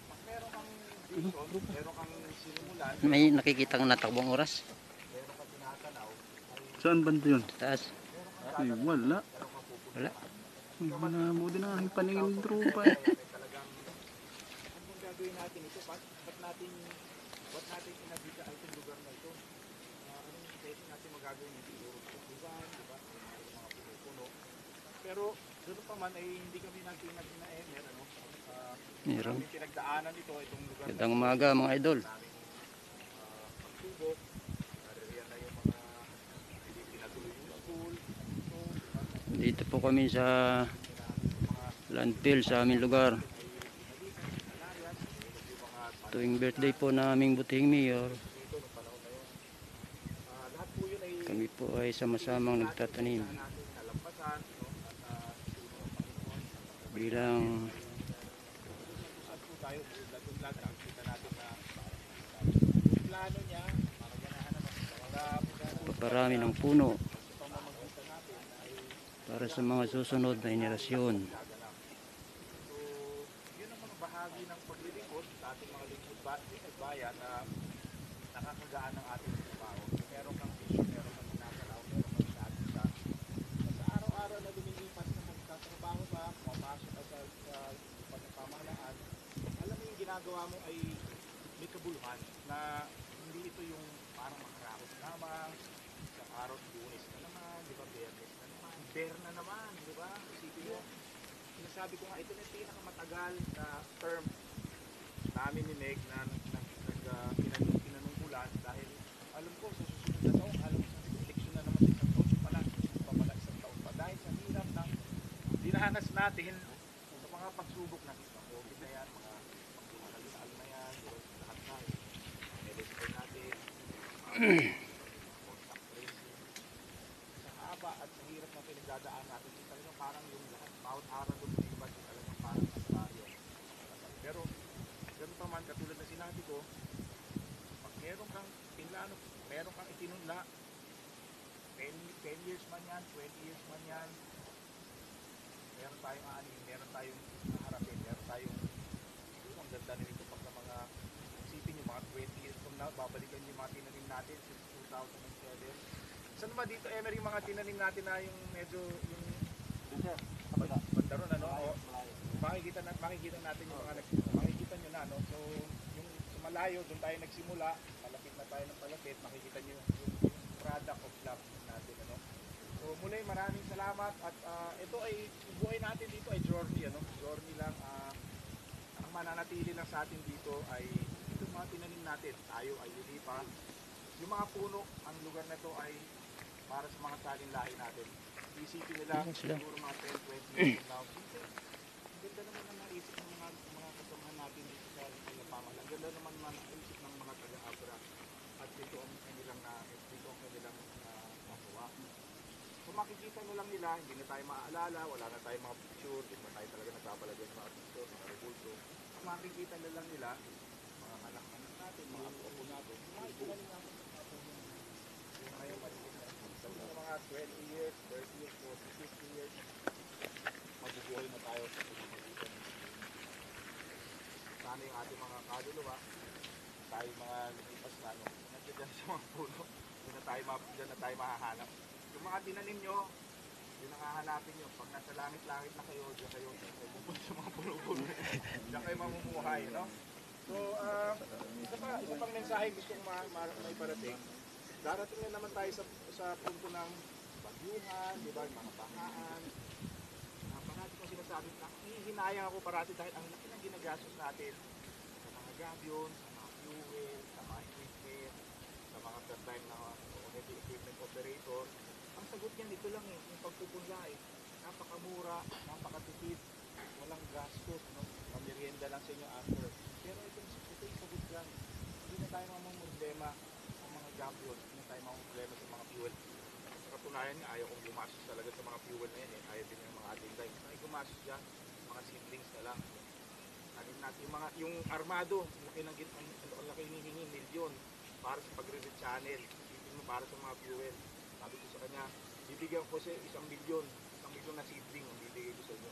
pag meron kang vision, meron kang sinimulan, May nakikita kang natakbong oras. meron kang tinatanaw, Saan banda yun? Taas. Ay, wala. Wala. Malabo din ang aking paningin ng tropa eh. talagang ano bang gagawin natin ito? Ba't natin inabita itong lugar na ito? Anong pwede natin magagawin ito? Siguro tutuban, di ba? Yung mga puno-puno. Pero doon pa man ay hindi kami nagtinag na Emer, ano? Meron. Kami pinagdaanan ito, itong lugar na Gandang umaga mga idol. daming pagsubok. Naririyan na yung mga hindi pinatuloy yung school. So, Dito po kami sa landfill sa aming lugar. Tuwing birthday po na aming butihing mayor, lahat po yun ay kami po ay sama-samang nagtatanim. nalampasan, no? Bilang At po tayo, bulat-bulat, nakikita natin na yung plano niya, para ganahan naman, paparami ng puno para sa mga susunod na henerasyon. so, yun ang mga bahagi ng paglilingkod sa ating mga lingkod bayan na nakakagaan ng ating trabaho. Meron kang vision, meron kang tinatanaw, meron kang tinatisa. Sa araw-araw na lumilipas na magtatrabaho ka, pumapasok ka sa pamamahalaan, alam mo yung ginagawa mo ay may kabuluhan na hindi ito yung parang makarakot lamang, isang araw, Lunes na naman, di ba, Biyernes na naman, Berna naman, di ba? Isipin mo, sinasabi ko nga, ito na yung pinakamatagal na term namin ni Meg na pinanungkulan dahil alam ko sa susunod na taon, alam ko sa eleksyon na naman sa isang taon pala, isang taon pa dahil sa hirap ng dinahanas natin sa mga pagsubok ng COVID na yan, mga paglumalal na yan, lahat na medicine natin, contact tracing, sa haba at sa hirap na pinagdadaan natin, talagang parang yung lahat, bawat araw lumipas, talagang parang astaryo. Pero ganun pa man, katulad na sinabi ko, pag meron kang pinlano, meron kang itinunla, 10 years man yan, 20 years man yan, meron tayong aanin, meron tayong haharapin, meron tayong ang ganda nito pag na mga isipin yung mga 20 years from now, babalikan yung mga tinanim natin since 2007. Saan ba dito, Emer, yung mga tinanim natin na yung medyo yung bandaron, ano? O, makikita natin yung mga makikita nyo na, no? So, yung sa malayo, doon tayo nagsimula, palapit na tayo ng palapit, makikita nyo yung product of love natin, ano? So, muli, maraming salamat at ito ay, yung buhay natin dito ay journey, ano? Journey lang, ang mananatili lang sa atin dito ay itong mga tinanim natin, tayo ay pa. Yung mga puno, ang lugar na to ay para sa mga salinlahi natin. Isipin nila, siguro mga 10-20 years now. Ang ganda naman ang naisip ng mga kasamahan natin dito sa pamahalaan. Ang ganda naman naisip ng mga taga-Abra. At dito ang kanilang magawa. So makikita na lang nila, hindi na tayo maaalala, wala na tayong mga picture, hindi na tayo talaga nagpapalagay ng mga picture, mga rebulto. Makikita na lang nila, mga anak-anak natin, mga apo natin, makikita nila natin ngayon sa mga 20 years, 30 years, 40, 50 years, mabubuhay na tayo sa pagmamagitan. Sana yung ating mga kaluluwa, tayo mga lumipas na, nandiyan sa mga puno, dyan na tayo mahahanap. Yung mga tinanim nyo, yun ang hahanapin nyo. Pag nasa langit-langit na kayo, dyan kayo pupunta sa mga puno-puno. Dyan kayo mamumuhay, no? So, isa pang mensahe gusto kong may parating. Darating na naman tayo sa punto ng bagyuhan, di ba, mga bahaan. Parati kong sinasabi, hihinayang ako parati dahil ang laki ng ginagastos natin sa mga gabyon, sa mga fuel, sa mga equipment, sa mga per-time na heavy equipment operator. Ang sagot niyan, ito lang yung pagpupunla napakamura, napakatipid, walang gastos, no? Pamirienda lang sa inyo after. Pero ito yung sagot yan. Hindi na tayo mamumroblema sa mga gabyon, hindi na tayo mamumroblema sa mga fuel. Sa katunayan nga, ayaw kong gumastos talaga sa mga fuel na yan, ayaw din ng mga ating guys. Ay gumastos dyan, mga seedlings na lang. Anin natin yung armado, ang laki hinihingi, milyon para sa pagre-rechannel. Isipin mo para sa mga fuel. Sabi ko sa kanya, bibigyan ko siya 1 milyon na seedling ang bibigay ko sa inyo.